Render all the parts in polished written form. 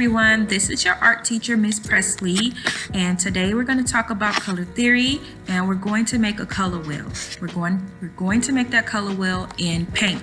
everyone, this is your art teacher, Miss Presley, and today we're going to talk about color theory, and we're going to make a color wheel. We're going to make that color wheel in paint.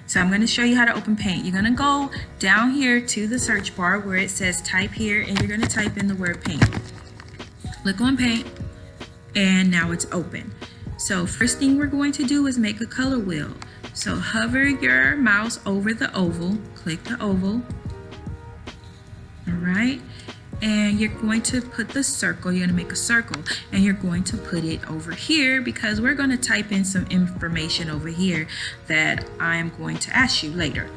So I'm going to show you how to open paint. You're going to go down here to the search bar where it says type here, and you're going to type in the word paint. Click on paint, and now it's open. So first thing we're going to do is make a color wheel. So hover your mouse over the oval, click the oval. All right, and you're going to put the circle, you're going to make a circle, and you're going to put it over here because we're going to type in some information over here that I'm going to ask you later.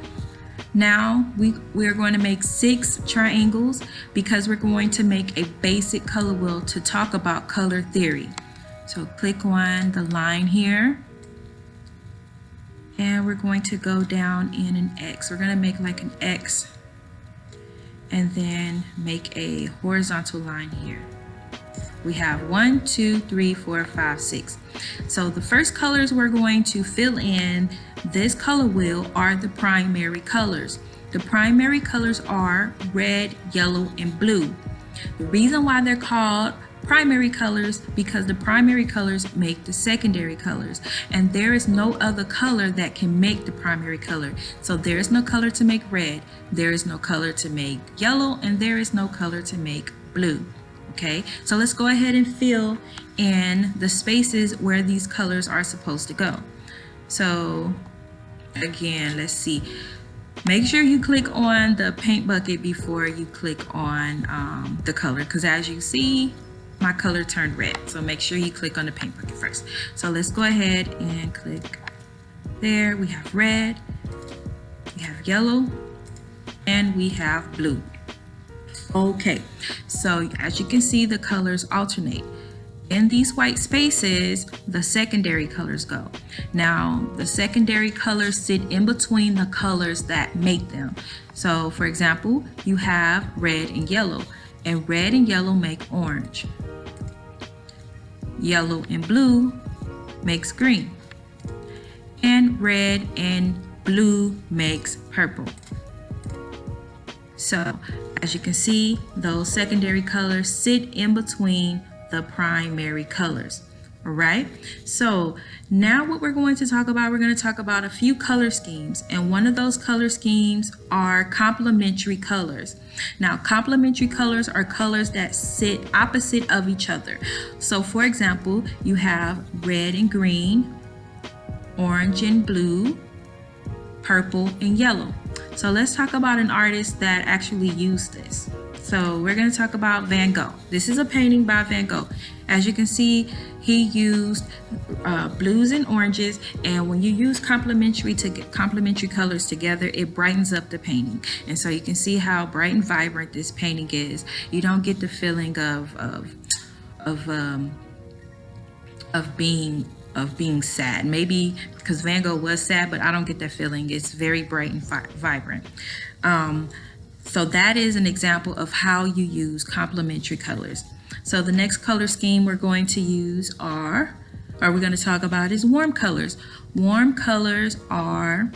Now we're going to make 6 triangles because we're going to make a basic color wheel to talk about color theory. So click on the line here, and we're going to go down in an X. We're going to make like an X, and then make a horizontal line here. We have 1, 2, 3, 4, 5, 6. So the first colors we're going to fill in this color wheel are the primary colors. The primary colors are red, yellow, and blue. The reason why they're called primary colors because the primary colors make the secondary colors, and there is no other color that can make the primary color. So there is no color to make red, there is no color to make yellow, and there is no color to make blue. Okay, so let's go ahead and fill in the spaces where these colors are supposed to go. So again, let's see, make sure you click on the paint bucket before you click on the color, because as you see, my color turned red. So make sure you click on the paint bucket first. So let's go ahead and click there. We have red, we have yellow, and we have blue. Okay, so as you can see, the colors alternate. In these white spaces, the secondary colors go. Now, the secondary colors sit in between the colors that make them. So for example, you have red and yellow, and red and yellow make orange. Yellow and blue makes green, and red and blue makes purple. So as you can see, those secondary colors sit in between the primary colors. All right, so now what we're going to talk about, we're going to talk about a few color schemes, and one of those color schemes are complementary colors. Now, complementary colors are colors that sit opposite of each other. So for example, you have red and green, orange and blue, purple and yellow. So let's talk about an artist that actually used this. So we're going to talk about Van Gogh. This is a painting by Van Gogh. As you can see, he used blues and oranges, and when you use complementary colors together, it brightens up the painting. And so you can see how bright and vibrant this painting is. You don't get the feeling of being sad. Maybe because Van Gogh was sad, but I don't get that feeling. It's very bright and vibrant. So that is an example of how you use complementary colors. So the next color scheme we're going to use we're going to talk about is warm colors. Warm colors are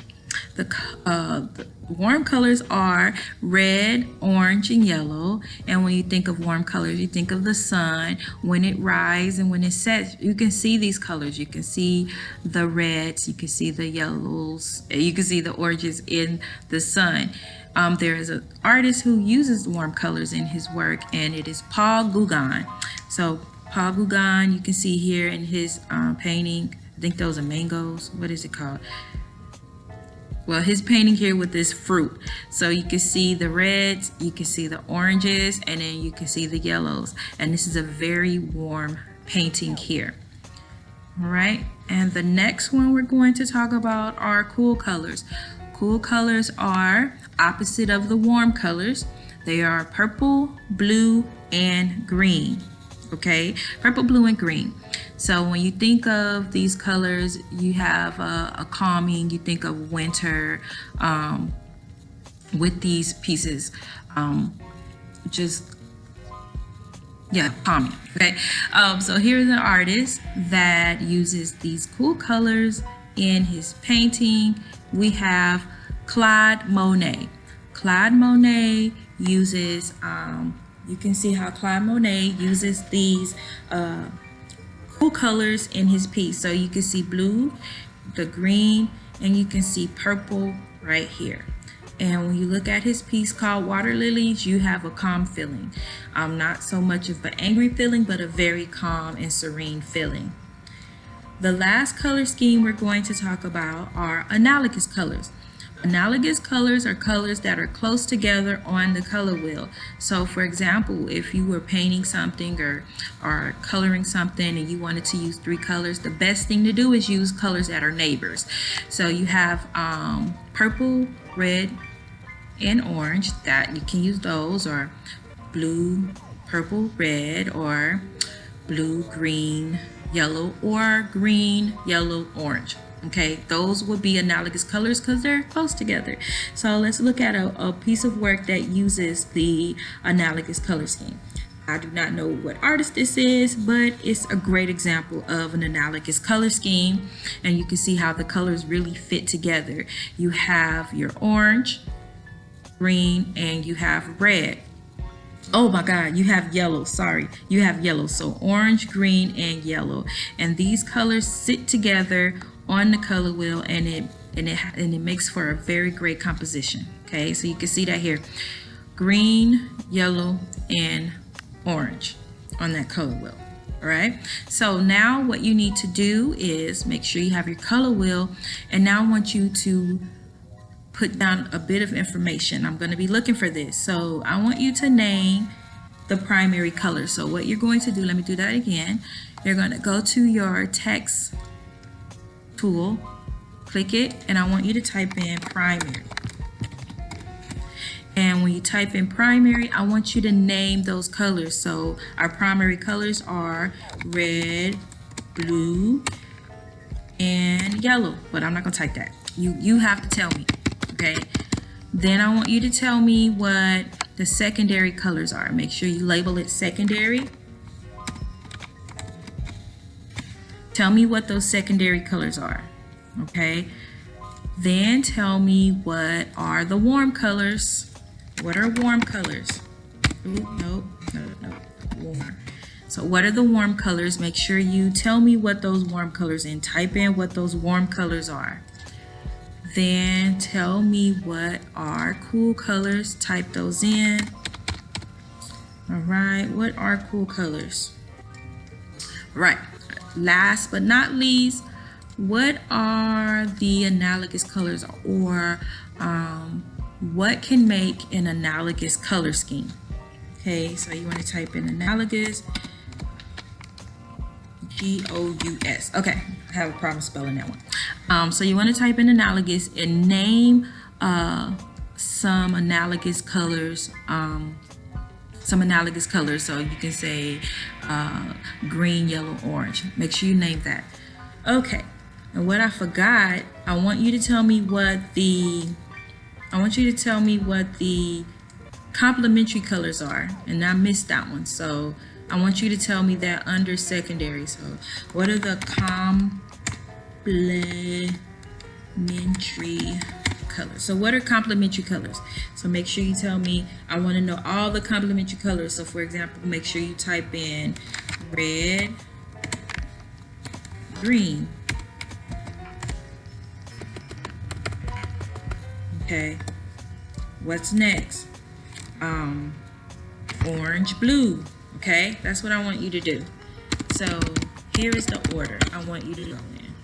warm colors are red, orange, and yellow. And when you think of warm colors, you think of the sun when it rises and when it sets. You can see these colors. You can see the reds, you can see the yellows, you can see the oranges in the sun. There is an artist who uses warm colors in his work, and it is Paul Gauguin. So Paul Gauguin, you can see here in his painting, I think those are mangoes. What is it called? Well, his painting here with this fruit. So you can see the reds, you can see the oranges, and then you can see the yellows. And this is a very warm painting here. All right, and the next one we're going to talk about are cool colors. Cool colors are opposite of the warm colors. They are purple, blue, and green. Okay, purple, blue, and green. So when you think of these colors, you have a calming, you think of winter with these pieces. Calming. Okay, so here's an artist that uses these cool colors in his painting. We have Claude Monet. Claude Monet uses, you can see how Claude Monet uses these cool colors in his piece. So you can see blue, the green, and you can see purple right here. And when you look at his piece called Water Lilies, you have a calm feeling. Not so much of an angry feeling, but a very calm and serene feeling. The last color scheme we're going to talk about are analogous colors. Analogous colors are colors that are close together on the color wheel. So for example, if you were painting something or coloring something and you wanted to use 3 colors, the best thing to do is use colors that are neighbors. So you have purple, red, and orange, that you can use those, or blue, purple, red, or blue, green, yellow, or green, yellow, orange. Okay, those would be analogous colors because they're close together. So let's look at a piece of work that uses the analogous color scheme. I do not know what artist this is, but it's a great example of an analogous color scheme, and you can see how the colors really fit together. You have your orange, green, and you have red. Oh my God, you have yellow, sorry. You have yellow, so orange, green, and yellow. And these colors sit together on the color wheel, and it makes for a very great composition. Okay, so you can see that here. Green, yellow, and orange on that color wheel. All right, so now what you need to do is make sure you have your color wheel, and now I want you to put down a bit of information. I'm going to be looking for this. So I want you to name the primary color. So what you're going to do, let me do that again. You're going to go to your text tool, click it, and I want you to type in primary. And when you type in primary, I want you to name those colors. So our primary colors are red, blue, and yellow, but I'm not going to type that. You have to tell me. Okay, then I want you to tell me what the secondary colors are. Make sure you label it secondary. Tell me what those secondary colors are. Okay, then tell me what are the warm colors. What are warm colors? Ooh, no, warm. So what are the warm colors? Make sure you tell me what those warm colors, and type in what those warm colors are. Then tell me what are cool colors. Type those in. All right, what are cool colors? Right, last but not least, what are the analogous colors, or what can make an analogous color scheme? Okay, so you want to type in analogous, G-O-U-S. Okay, I have a problem spelling that one. So you want to type in analogous and name some analogous colors. So you can say green, yellow, orange. Make sure you name that. Okay. And what I forgot, I want you to tell me what the complementary colors are, and I missed that one. So I want you to tell me that under secondary. So what are the complementary colors? So what are complementary colors? So make sure you tell me, I want to know all the complementary colors. So for example, make sure you type in red, green. Okay, what's next? Orange, blue. Okay, that's what I want you to do. So here is the order I want you to go in.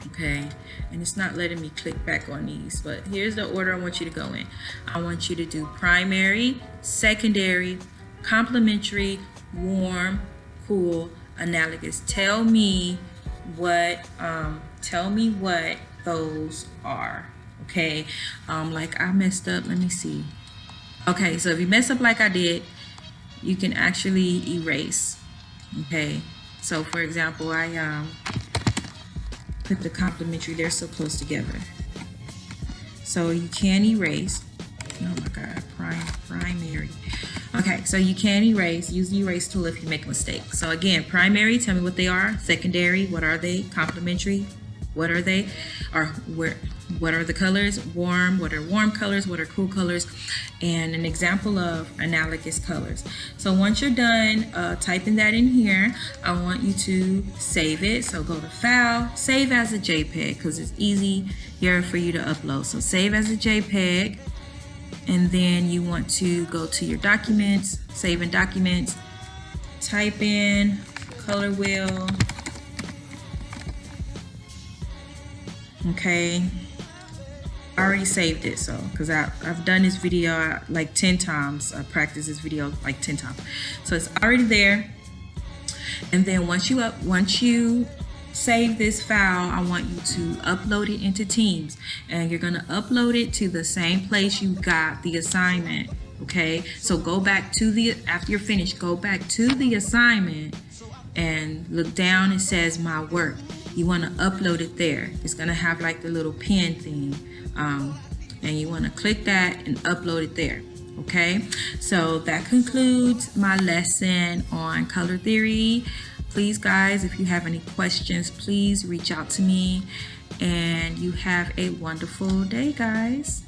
Okay, and it's not letting me click back on these, but here's the order I want you to go in. I want you to do primary, secondary, complementary, warm, cool, analogous. Tell me what those are. Okay, like I messed up, let me see. Okay, so if you mess up like I did, you can actually erase. Okay, so for example, I put the complementary, they're so close together. So you can erase. Oh my God, primary. Okay, so you can erase. Use the erase tool if you make a mistake. So again, primary, tell me what they are. Secondary, what are they? Complementary, what are they, or what are the colors, warm, what are warm colors, what are cool colors, and an example of analogous colors. So once you're done typing that in here, I want you to save it. So go to File, Save as a JPEG, because it's easier for you to upload. So save as a JPEG, and then you want to go to your documents, save in documents, type in color wheel. Okay, I already saved it, so because I've done this video like 10 times. I practiced this video like 10 times, so it's already there. And then once you save this file, I want you to upload it into Teams, and you're gonna upload it to the same place you got the assignment. Okay, so go back to after you're finished, go back to the assignment and look down. It says my work. You want to upload it there. It's gonna have like the little pen thing, and you want to click that and upload it there. Okay, so that concludes my lesson on color theory. Please guys, if you have any questions, please reach out to me, and you have a wonderful day guys.